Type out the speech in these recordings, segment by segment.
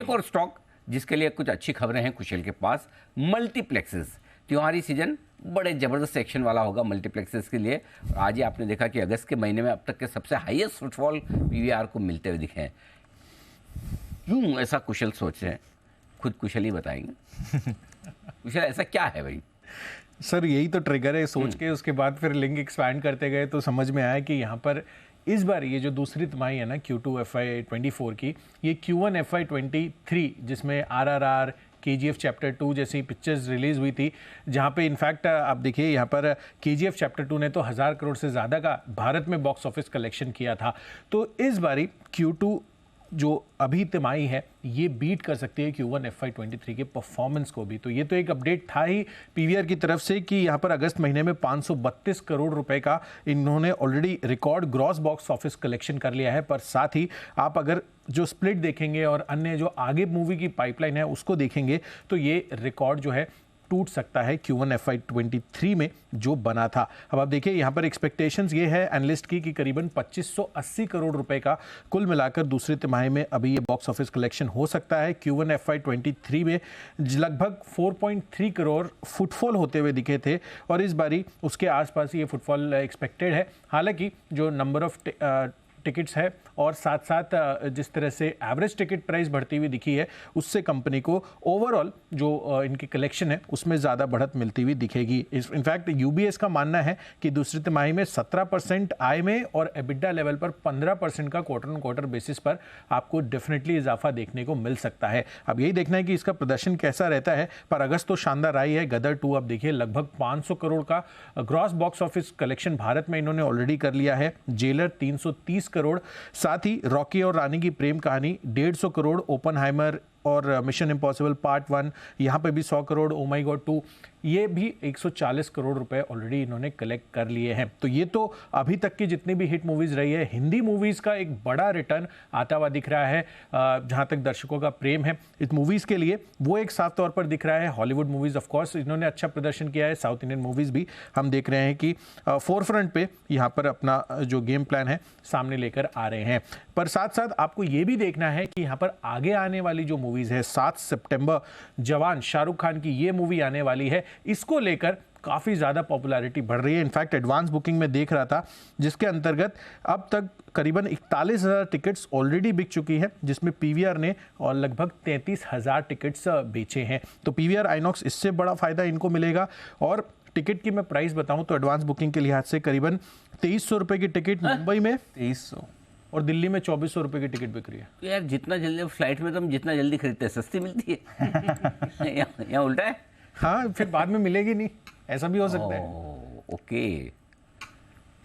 एक और स्टॉक जिसके लिए कुछ अच्छी खबरें हैं कुशल के पास, मल्टीप्लेक्सेस। त्योहारी सीजन बड़े ज़बरदस्त एक्शन वाला होगा मल्टीप्लेक्सेस के लिए। आज ही आपने देखा कि अगस्त के महीने में अब तक के सबसे हाईएस्ट फुटफॉल पीवीआर को मिलते हुए दिखे हैं। क्यों ऐसा कुशल सोच रहे हैं? खुद कुशल ही बताएंगे। कुशल ऐसा क्या है भाई? सर यही तो ट्रिगर है, सोच के उसके बाद फिर लिंक एक्सपैंड करते गए तो समझ में आया कि यहाँ पर इस बार ये जो दूसरी तिमाही है ना Q2 FY24 की, ये Q1 FY23 जिसमें RRR, KGF चैप्टर 2 जैसी पिक्चर्स रिलीज हुई थी, जहाँ पे इनफैक्ट आप देखिए यहाँ पर KGF चैप्टर 2 ने तो 1000 करोड़ से ज़्यादा का भारत में बॉक्स ऑफिस कलेक्शन किया था। तो इस बारी Q2 जो अभी तिमाही है ये बीट कर सकती है Q1 FY23 के परफॉर्मेंस को भी। तो ये तो एक अपडेट था ही पीवीआर की तरफ से कि यहाँ पर अगस्त महीने में 532 करोड़ रुपए का इन्होंने already record gross box office collection कर लिया है। पर साथ ही आप अगर जो स्प्लिट देखेंगे और अन्य जो आगे मूवी की पाइपलाइन है उसको देखेंगे तो ये रिकॉर्ड जो है टूट सकता है Q1 FY23 में जो बना था। अब आप देखिए यहाँ पर एक्सपेक्टेशंस ये है एनालिस्ट की कि करीबन 2580 करोड़ रुपए का कुल मिलाकर दूसरी तिमाही में अभी ये बॉक्स ऑफिस कलेक्शन हो सकता है। Q1 FY23 में लगभग 4.3 करोड़ फुटफॉल होते हुए दिखे थे और इस बारी उसके आसपास ये फुटफॉल एक्सपेक्टेड है। हालांकि जो नंबर ऑफ टिकट्स है और साथ साथ जिस तरह से एवरेज टिकट प्राइस बढ़ती हुई दिखी है उससे कंपनी को ओवरऑल जो इनकी कलेक्शन है उसमें ज़्यादा बढ़त मिलती हुई दिखेगी। इनफैक्ट यूबीएस का मानना है कि दूसरी तिमाही में 17% आय में और एबिडा लेवल पर 15% का क्वार्टर ऑन क्वार्टर बेसिस पर आपको डेफिनेटली इजाफा देखने को मिल सकता है। अब यही देखना है कि इसका प्रदर्शन कैसा रहता है। पर अगस्त तो शानदार आई है। गदर 2 अब देखिए लगभग 500 करोड़ का gross box office collection Bharat में इन्होंने ऑलरेडी कर लिया है। जेलर 330 करोड़, साथ ही रॉकी और रानी की प्रेम कहानी 150 करोड़, ओपनहाइमर और मिशन इम्पॉसिबल पार्ट 1 यहाँ पे भी 100 करोड़, ओ माई गॉड 2 ये भी 140 करोड़ रुपए ऑलरेडी इन्होंने कलेक्ट कर लिए हैं। तो ये तो अभी तक की जितनी भी हिट मूवीज़ रही है, हिंदी मूवीज़ का एक बड़ा रिटर्न आता हुआ दिख रहा है। जहाँ तक दर्शकों का प्रेम है इस मूवीज़ के लिए वो एक साफ तौर पर दिख रहा है। हॉलीवुड मूवीज़ ऑफ कोर्स इन्होंने अच्छा प्रदर्शन किया है। साउथ इंडियन मूवीज़ भी हम देख रहे हैं कि फोर फ्रंट पे यहाँ पर अपना जो गेम प्लान है सामने लेकर आ रहे हैं। पर साथ साथ आपको ये भी देखना है कि यहाँ पर आगे आने वाली जो मूवीज़ है 7 सितंबर जवान शाहरुख खान की ये मूवी आने वाली है, इसको लेकर काफ़ी ज़्यादा पॉपुलैरिटी बढ़ रही है। इनफैक्ट एडवांस बुकिंग में देख रहा था जिसके अंतर्गत अब तक करीबन 41,000 टिकट्स ऑलरेडी बिक चुकी है, जिसमें पीवीआर ने और लगभग 33,000 टिकट्स बेचे हैं। तो पीवीआर आइनॉक्स इससे बड़ा फ़ायदा इनको मिलेगा। और टिकट की मैं प्राइस बताऊं तो एडवांस बुकिंग के लिहाज से करीबन 2300 रुपये की टिकट मुंबई में 2300 और दिल्ली में 2400 रुपये की टिकट बिक रही है। तो यार जितना जल्दी फ्लाइट में तो हम जितना जल्दी खरीदते हैं सस्ती मिलती है। यहाँ उल्टा है। हाँ फिर बाद में मिलेगी नहीं, ऐसा भी हो सकता है। ओके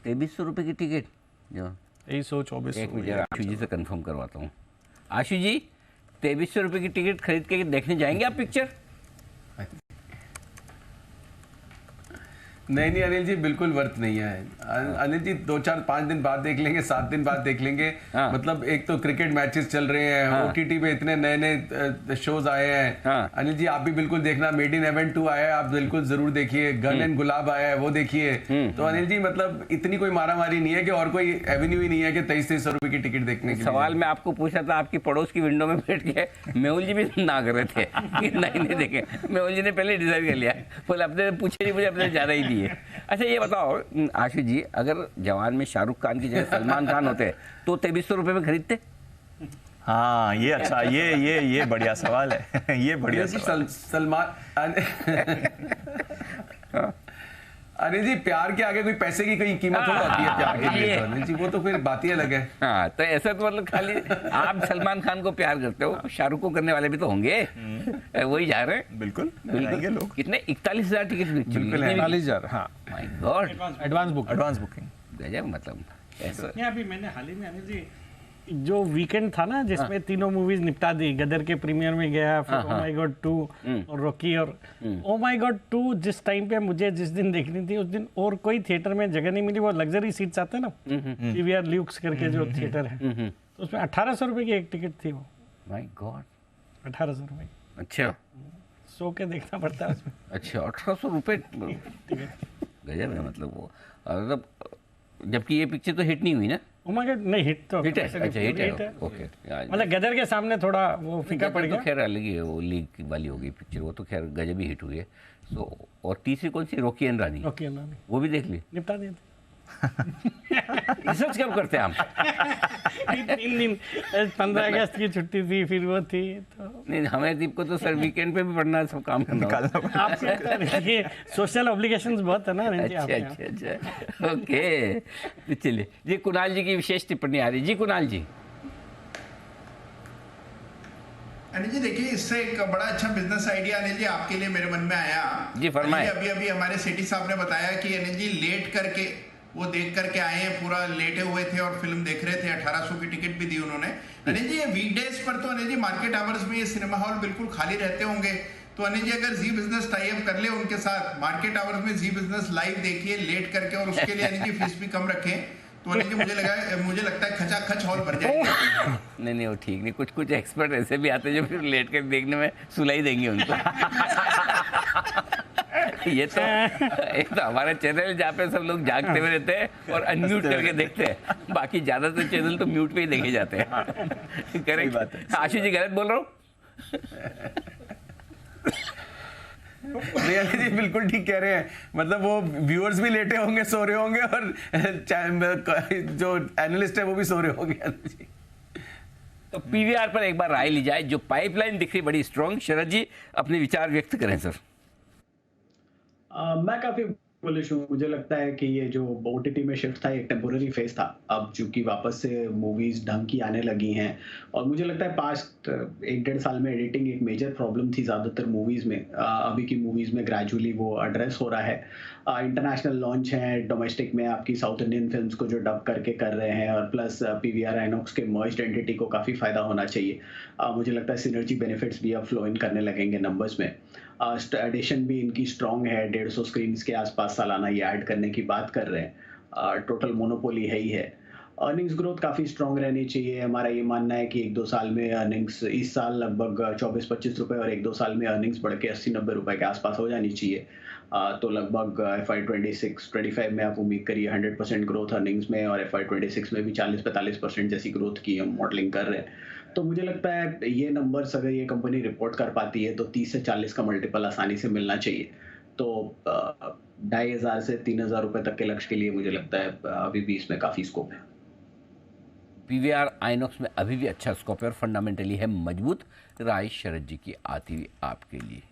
2300 रुपये की टिकट जो 2324। एक मिनट आशु जी से कंफर्म करवाता हूँ। आशु जी 2300 रुपये की टिकट खरीद के देखने जाएंगे आप पिक्चर? नहीं अनिल जी बिल्कुल वर्थ नहीं है। अनिल जी 2-4-5 दिन बाद देख लेंगे, 7 दिन बाद देख लेंगे। मतलब एक तो क्रिकेट मैचेस चल रहे हैं, ओटीटी पे इतने नए नए शोज आए हैं। अनिल जी आप भी बिल्कुल देखना, मेड इन हेवन 2 आया है, आप बिल्कुल जरूर देखिए। गन एंड गुलाब आया है, वो देखिए। तो अनिल जी मतलब इतनी कोई मारामारी नहीं है कि और कोई एवेन्यू ही नहीं है कि 2300 रुपए की टिकट देखने के। सवाल मैं आपको पूछा था, आपकी पड़ोस की विंडो में बैठ के मेहुल जी भी ना कर रहे थे कि नहीं देखे। मेहुल जी ने पहले डिसाइड कर लिया, बोले अपने पूछे नहीं, मुझे अपने ज्यादा ही दिए। अच्छा ये बताओ आशु जी, अगर जवान में शाहरुख खान की जगह सलमान खान होते तो 2300 रुपये में खरीदते? हाँ ये अच्छा, ये बढ़िया सवाल है। ये बढ़िया सलमान अरे जी प्यार के आगे कोई पैसे की कोई कीमत थोड़ा होती है प्यार के लिए। तो जी वो तो फिर बात ही अलग है। हाँ तो ऐसा तो मतलब खाली आप सलमान खान को प्यार करते हो, शाहरुख को करने वाले भी तो होंगे, वही जा रहे हैं। बिल्कुल लोग कितने 41,000 टिकट बिक चुकी है? 41,000। हाँ माय गॉड, एडवांस बुकिंग गजब। मतलब ऐसा अभी मैंने हाल ही में अनिल जी जो वीकेंड था ना जिसमें तीनों मूवीज निपटा दी, गदर के प्रीमियर में गया, फिर ओ माय गॉड 2 और रॉकी। और ओ माय गॉड 2 जिस टाइम पे मुझे जिस दिन देखनी थी उस दिन और कोई थिएटर में जगह नहीं मिली। वो लग्जरी सीट्स आते हैं ना, पीवीआर ल्यूक्स करके जो थिएटर है, तो उसमें 1800 रुपये की एक टिकट थी। वो माय गॉड 1800 रुपये। अच्छा सो के देखना पड़ता है उसमें। अच्छा 1800 रुपये गजब है। मतलब वो मतलब जबकि ये पिक्चर तो हिट नहीं हुई ना। ओ माय गॉड नहीं हिट तो हिट है, वैसे अच्छा हिट है, hit है। ओके। मतलब गदर के सामने थोड़ा वो फीका पड़ तो गया। खैर अलग ही है, वो लीग वाली हो गई पिक्चर, वो तो खैर गजब ही हिट हुई है। सो और तीसरी कौन सी, रॉकी एंड रानी, ओके ना वो भी देख ली? निपटा दिया रिसर्च कब करते हैं हम? 3 दिन 15 अगस्त की छुट्टी थी, फिर वो थी तो नहीं, हमें दीप को तो सर वीकेंड पे भी पढ़ना है, सब काम करना होगा। आपके सोशल ऑब्लिगेशंस बहुत है ना अनिल जी अच्छा आपके। अच्छा अच्छा, ओके। तो चलिए जी, कुणाल जी की विशेष टिप्पणी आ रही जी। कुणाल जी। अनिल जी देखिए, इससे एक बड़ा अच्छा बिजनेस आइडिया अनिल जी आपके लिए मेरे मन में आया। जी, फरमाएं। अभी अभी हमारे सेठी साहब ने बताया कि अनिल जी लेट करके वो देख करके आए हैं, पूरा लेटे हुए थे और फिल्म देख रहे थे। 1800 की टिकट भी दी उन्होंने। अनिल जी ये वीकडेज पर तो अनिल जी मार्केट आवर्स में ये सिनेमा हॉल बिल्कुल खाली रहते होंगे, तो अनिल जी अगर जी बिजनेस टाई अप कर ले उनके साथ, मार्केट आवर्स में जी बिजनेस लाइव देखिए लेट करके, और उसके लिए अनिल जी फीस भी कम रखें, तो अनिल जी मुझे लगता है खचाखच हॉल भर जाएगा। नहीं वो ठीक नहीं, कुछ कुछ एक्सपर्ट ऐसे भी आते हैं जो फिर लेट कर देखने में सुलाई देंगे उनको। ये तो एक तो हमारा चैनल है जहाँ पे सब लोग जागते हुए रहते हैं और अनम्यूट करके देखते हैं, बाकी ज्यादातर चैनल तो म्यूट पे ही देखे जाते हैं। करेक्ट आशु जी, गलत बोल रहा हूँ? नहीं अनिल जी बिल्कुल ठीक कह रहे हैं, मतलब वो व्यूअर्स भी लेटे होंगे, सो रहे होंगे, और जो एनालिस्ट है वो भी सो रहे होंगे। अनिल जी तो पीवीआर पर एक बार राय ली जाए, जो पाइपलाइन दिख रही बड़ी स्ट्रॉन्ग। शरद जी अपने विचार व्यक्त करें सर। मैं काफी बुलिश हूँ। मुझे लगता है कि ये जो ओटीटी में शिफ्ट था एक टेम्पोररी फेज था। अब चूंकि वापस से मूवीज ढंग की आने लगी हैं, और मुझे लगता है पास्ट 1-1.5 साल में एडिटिंग एक मेजर प्रॉब्लम थी ज़्यादातर मूवीज़ में। अभी की मूवीज़ में ग्रेजुअली वो एड्रेस हो रहा है। इंटरनेशनल लॉन्च है, डोमेस्टिक में आपकी साउथ इंडियन फिल्म्स को जो डब करके कर रहे हैं, और प्लस पीवीआर आइनॉक्स के मर्ज्ड एंटिटी को काफ़ी फ़ायदा होना चाहिए। मुझे लगता है सिनर्जी बेनिफिट्स भी अब फ्लो इन करने लगेंगे नंबर्स में। एडिशन भी इनकी स्ट्रॉन्ग है, 150 स्क्रीन्स के आसपास सालाना ये ऐड करने की बात कर रहे हैं। टोटल मोनोपोली है ही है। अर्निंग्स ग्रोथ काफ़ी स्ट्रॉन्ग रहनी चाहिए। हमारा ये मानना है कि 1-2 साल में अर्निंग्स, इस साल लगभग 24-25 रुपये, और 1-2 साल में अर्निंग्स बढ़ के 80-90 रुपये के आसपास हो जानी चाहिए। तो लगभग FY 26-25 में आप उम्मीद करिए 100% ग्रोथ अर्निंग्स में, और FY 26 में भी 40-45% जैसी ग्रोथ की हम मॉडलिंग कर रहे हैं। तो मुझे लगता है ये नंबर्स अगर ये कंपनी रिपोर्ट कर पाती है तो 30 से 40 का मल्टीपल आसानी से मिलना चाहिए। तो 2500 से 3000 रुपये तक के लक्ष्य के लिए मुझे लगता है अभी भी इसमें काफ़ी स्कोप है। पीवीआर आइनॉक्स में अभी भी अच्छा स्कोप है और फंडामेंटली है मजबूत। राय शरद जी की आती हुई आपके लिए।